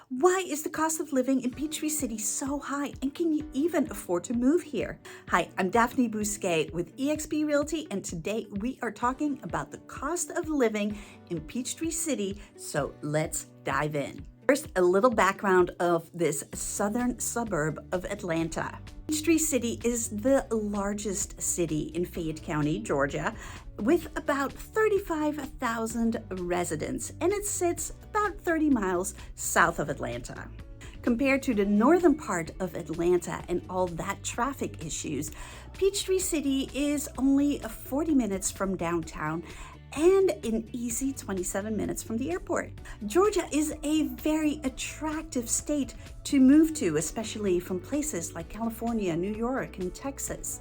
Why is the cost of living in Peachtree City so high, and can you even afford to move here? Hi, I'm Daphne Bousquet with eXp Realty, and today we are talking about the cost of living in Peachtree City, so let's dive in. First, a little background of this southern suburb of Atlanta. Peachtree City is the largest city in Fayette County, Georgia, with about 35,000 residents, and it sits about 30 miles south of Atlanta. Compared to the northern part of Atlanta and all that traffic issues, Peachtree City is only 40 minutes from downtown and an easy 27 minutes from the airport. Georgia is a very attractive state to move to, especially from places like California, New York, and Texas.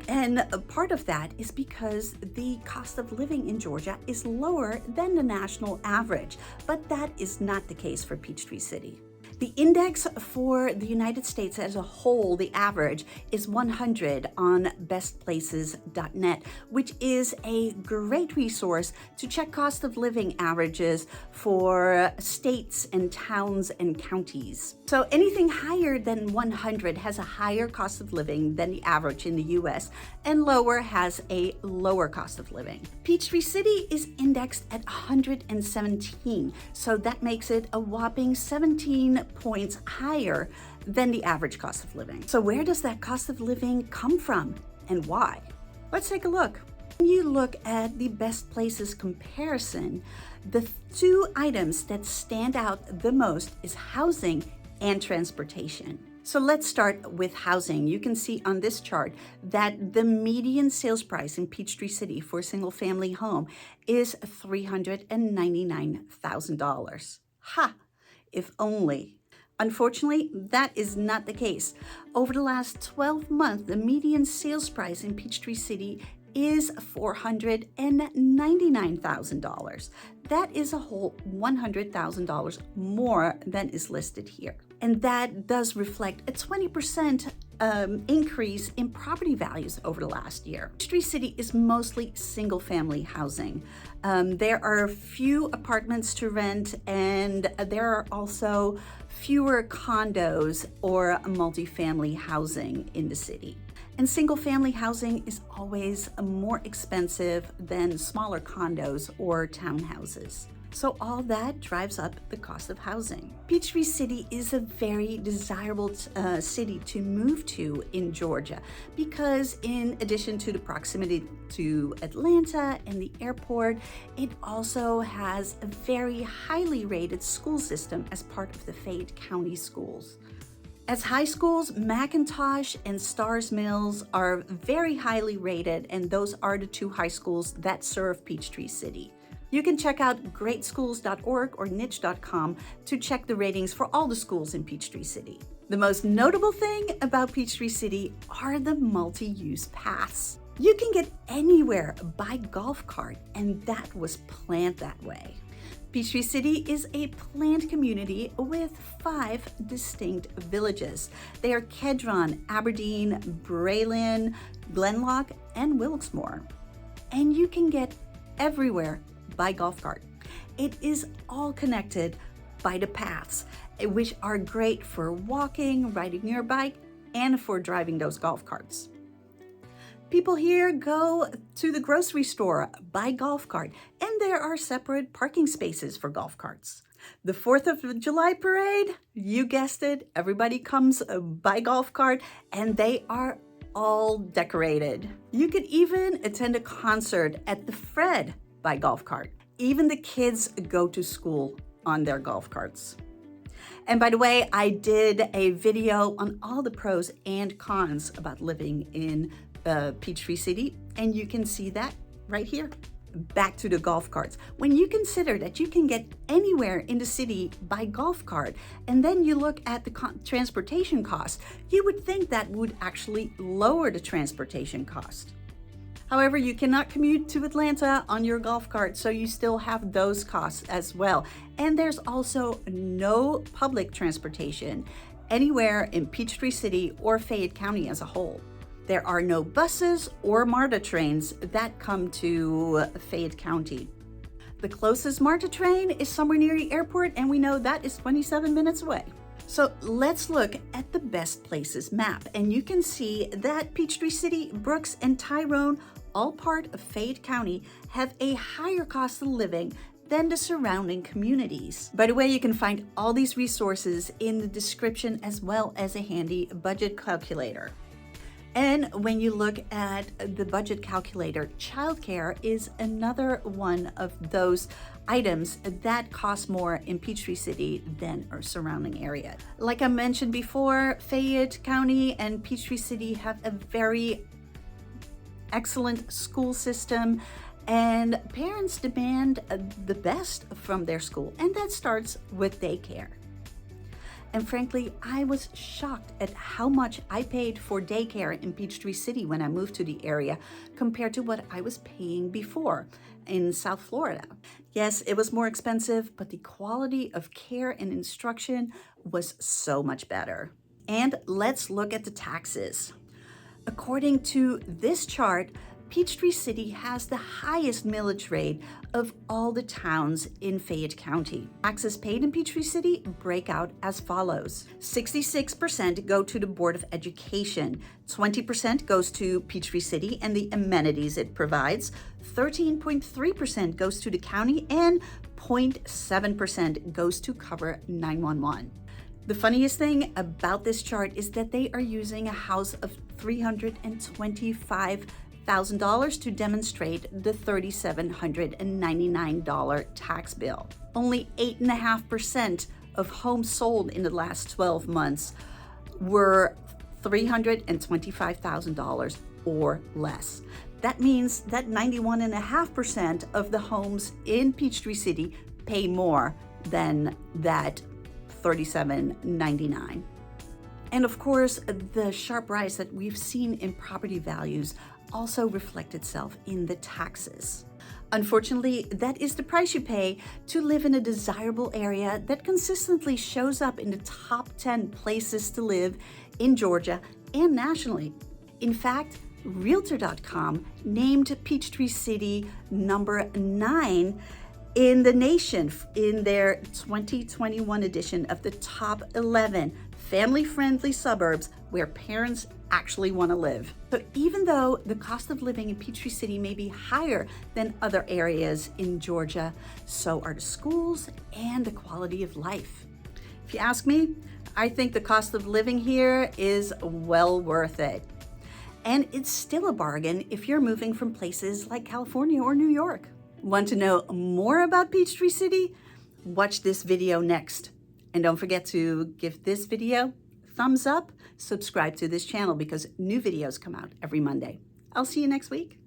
And a part of that is because the cost of living in Georgia is lower than the national average, but that is not the case for Peachtree City. The index for the United States as a whole, the average, is 100 on bestplaces.net, which is a great resource to check cost of living averages for states and towns and counties. So anything higher than 100 has a higher cost of living than the average in the US, and lower has a lower cost of living. Peachtree City is indexed at 117, so that makes it a whopping 17 points higher than the average cost of living. So where does that cost of living come from and why? Let's take a look. When you look at the best places comparison, the two items that stand out the most is housing and transportation. So let's start with housing. You can see on this chart that the median sales price in Peachtree City for a single family home is $399,000. Ha! If only. Unfortunately, that is not the case. Over the last 12 months, the median sales price in Peachtree City is $499,000. That is a whole $100,000 more than is listed here. And that does reflect a 20% increase in property values over the last year. Peachtree City is mostly single-family housing. There are few apartments to rent, and there are also fewer condos or multifamily housing in the city. And single-family housing is always more expensive than smaller condos or townhouses. So all that drives up the cost of housing. Peachtree City is a very desirable city to move to in Georgia because in addition to the proximity to Atlanta and the airport, it also has a very highly rated school system as part of the Fayette County schools. As high schools, McIntosh and Stars Mills are very highly rated, and those are the two high schools that serve Peachtree City. You can check out greatschools.org or niche.com to check the ratings for all the schools in Peachtree City. The most notable thing about Peachtree City are the multi-use paths. You can get anywhere by golf cart, and that was planned that way. Peachtree City is a planned community with 5 distinct villages. They are Kedron, Aberdeen, Braylon, Glenlock, and Wilkesmore. And you can get everywhere by golf cart. It is all connected by the paths, which are great for walking, riding your bike, and for driving those golf carts. People here go to the grocery store by golf cart, and there are separate parking spaces for golf carts. The 4th of July parade, you guessed it, everybody comes by golf cart, and they are all decorated. You could even attend a concert at the Fred by golf cart. Even the kids go to school on their golf carts. And by the way, I did a video on all the pros and cons about living in Peachtree City, and you can see that right here. Back to the golf carts. When you consider that you can get anywhere in the city by golf cart, and then you look at the transportation cost, you would think that would actually lower the transportation cost. However, you cannot commute to Atlanta on your golf cart, so you still have those costs as well. And there's also no public transportation anywhere in Peachtree City or Fayette County as a whole. There are no buses or MARTA trains that come to Fayette County. The closest MARTA train is somewhere near the airport, and we know that is 27 minutes away. So let's look at the best places map, and you can see that Peachtree City, Brooks, and Tyrone, all part of Fayette County, have a higher cost of living than the surrounding communities. By the way, you can find all these resources in the description as well as a handy budget calculator. And when you look at the budget calculator, childcare is another one of those items that cost more in Peachtree City than our surrounding area. Like I mentioned before, Fayette County and Peachtree City have a very excellent school system, and parents demand the best from their school, and that starts with daycare. And frankly, I was shocked at how much I paid for daycare in Peachtree City when I moved to the area compared to what I was paying before in South Florida. Yes, it was more expensive, but the quality of care and instruction was so much better. And let's look at the taxes. According to this chart, Peachtree City has the highest millage rate of all the towns in Fayette County. Taxes paid in Peachtree City break out as follows. 66% go to the Board of Education, 20% goes to Peachtree City and the amenities it provides, 13.3% goes to the county, and 0.7% goes to cover 911. The funniest thing about this chart is that they are using a house of $325,000 to demonstrate the $3,799 tax bill. Only 8.5% of homes sold in the last 12 months were $325,000 or less. That means that 91.5% of the homes in Peachtree City pay more than that $3,799. And of course, the sharp rise that we've seen in property values also reflect itself in the taxes. Unfortunately, that is the price you pay to live in a desirable area that consistently shows up in the top 10 places to live in Georgia and nationally. In fact, Realtor.com named Peachtree City number 9 in the nation in their 2021 edition of the top 11 family-friendly suburbs where parents actually want to live. So even though the cost of living in Peachtree City may be higher than other areas in Georgia, so are the schools and the quality of life. If you ask me, I think the cost of living here is well worth it. And it's still a bargain if you're moving from places like California or New York. Want to know more about Peachtree City? Watch this video next. And don't forget to give this video a thumbs up, subscribe to this channel because new videos come out every Monday. I'll see you next week.